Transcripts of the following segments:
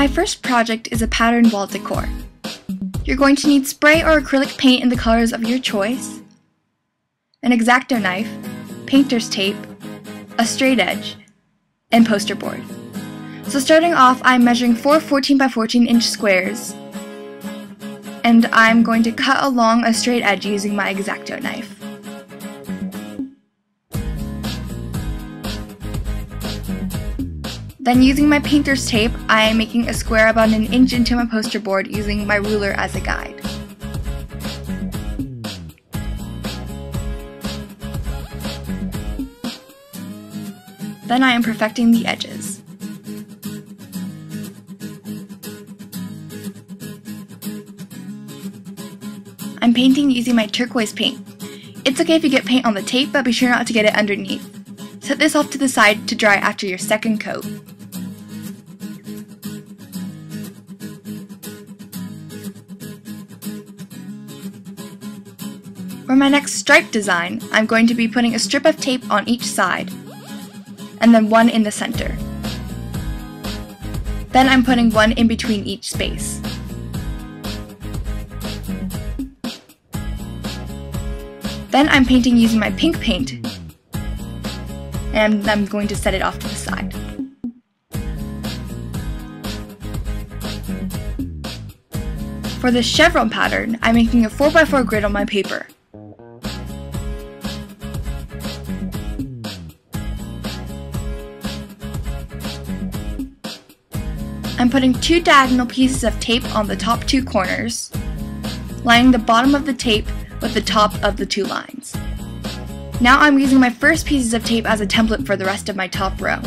My first project is a pattern wall decor. You're going to need spray or acrylic paint in the colors of your choice, an Exacto knife, painter's tape, a straight edge, and poster board. So starting off, I'm measuring 4 14 by 14 inch squares, and I'm going to cut along a straight edge using my Exacto knife. Then using my painter's tape, I am making a square about 1 inch into my poster board using my ruler as a guide. Then I am perfecting the edges. I'm painting using my turquoise paint. It's okay if you get paint on the tape, but be sure not to get it underneath. Set this off to the side to dry after your second coat. For my next stripe design, I'm going to be putting a strip of tape on each side, and then one in the center. Then I'm putting one in between each space. Then I'm painting using my pink paint, and I'm going to set it off to the side. For the chevron pattern, I'm making a 4x4 grid on my paper. I'm putting 2 diagonal pieces of tape on the top 2 corners, lining the bottom of the tape with the top of the 2 lines. Now I'm using my first pieces of tape as a template for the rest of my top row.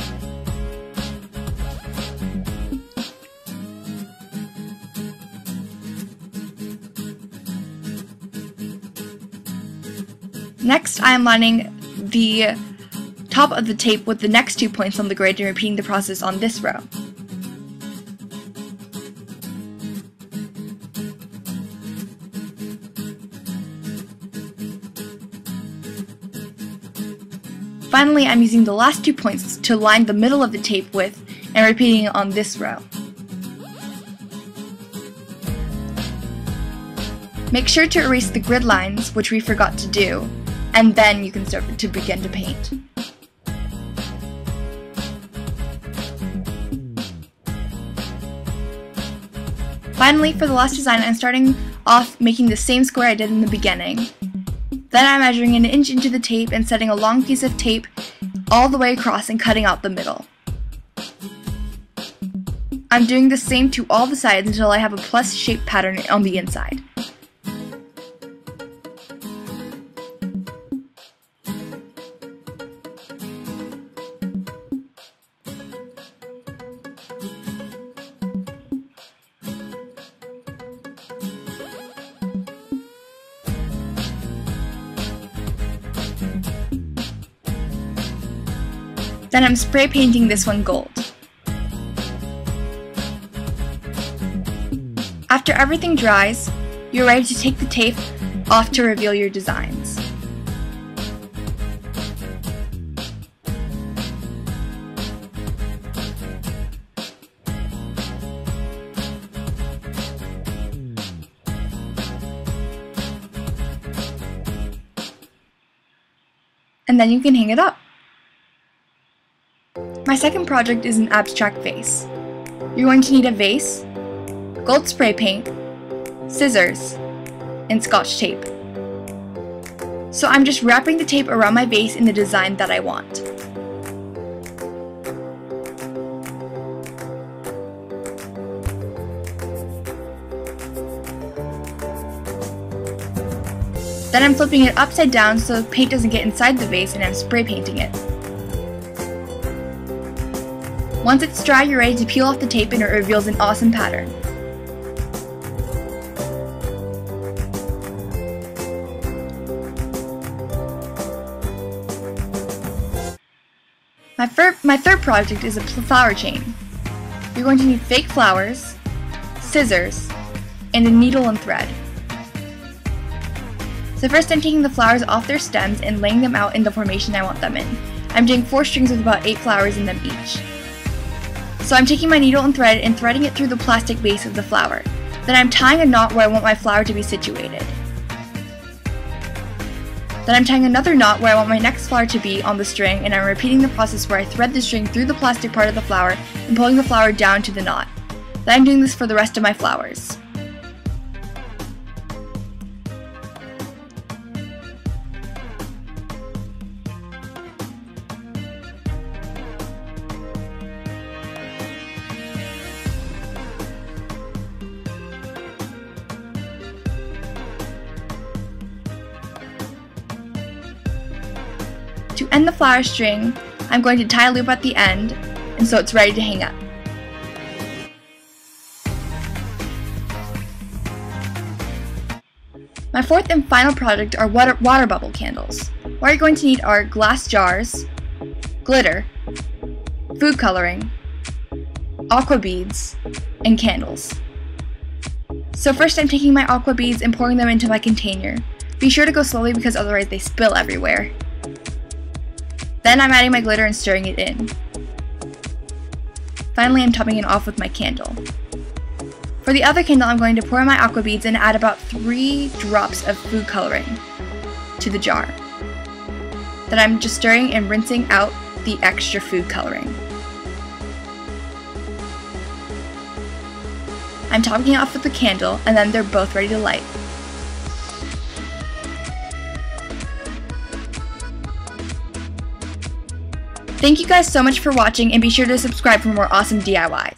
Next, I am lining the top of the tape with the next 2 points on the grid and repeating the process on this row. Finally, I'm using the last 2 points to line the middle of the tape with and repeating it on this row. Make sure to erase the grid lines, which we forgot to do, and then you can start to begin to paint. Finally, for the last design, I'm starting off making the same square I did in the beginning. Then I'm measuring 1 inch into the tape and setting a long piece of tape all the way across and cutting out the middle. I'm doing the same to all the sides until I have a plus-shaped pattern on the inside. Then I'm spray painting this one gold. After everything dries, you're ready to take the tape off to reveal your designs. And then you can hang it up. My second project is an abstract vase. You're going to need a vase, gold spray paint, scissors, and Scotch tape. So I'm just wrapping the tape around my vase in the design that I want. Then I'm flipping it upside down so the paint doesn't get inside the vase, and I'm spray painting it. Once it's dry, you're ready to peel off the tape and it reveals an awesome pattern. My third project is a flower chain. You're going to need fake flowers, scissors, and a needle and thread. So first I'm taking the flowers off their stems and laying them out in the formation I want them in. I'm doing 4 strings with about 8 flowers in them each. So I'm taking my needle and thread and threading it through the plastic base of the flower. Then I'm tying a knot where I want my flower to be situated. Then I'm tying another knot where I want my next flower to be on the string, and I'm repeating the process where I thread the string through the plastic part of the flower and pulling the flower down to the knot. Then I'm doing this for the rest of my flowers. To end the flower string, I'm going to tie a loop at the end, and so it's ready to hang up. My fourth and final project are water bubble candles. What you're going to need are glass jars, glitter, food coloring, aqua beads, and candles. So first I'm taking my aqua beads and pouring them into my container. Be sure to go slowly because otherwise they spill everywhere. Then I'm adding my glitter and stirring it in. Finally, I'm topping it off with my candle. For the other candle, I'm going to pour my aqua beads and add about 3 drops of food coloring to the jar. Then I'm just stirring and rinsing out the extra food coloring. I'm topping it off with the candle, and then they're both ready to light. Thank you guys so much for watching, and be sure to subscribe for more awesome DIYs.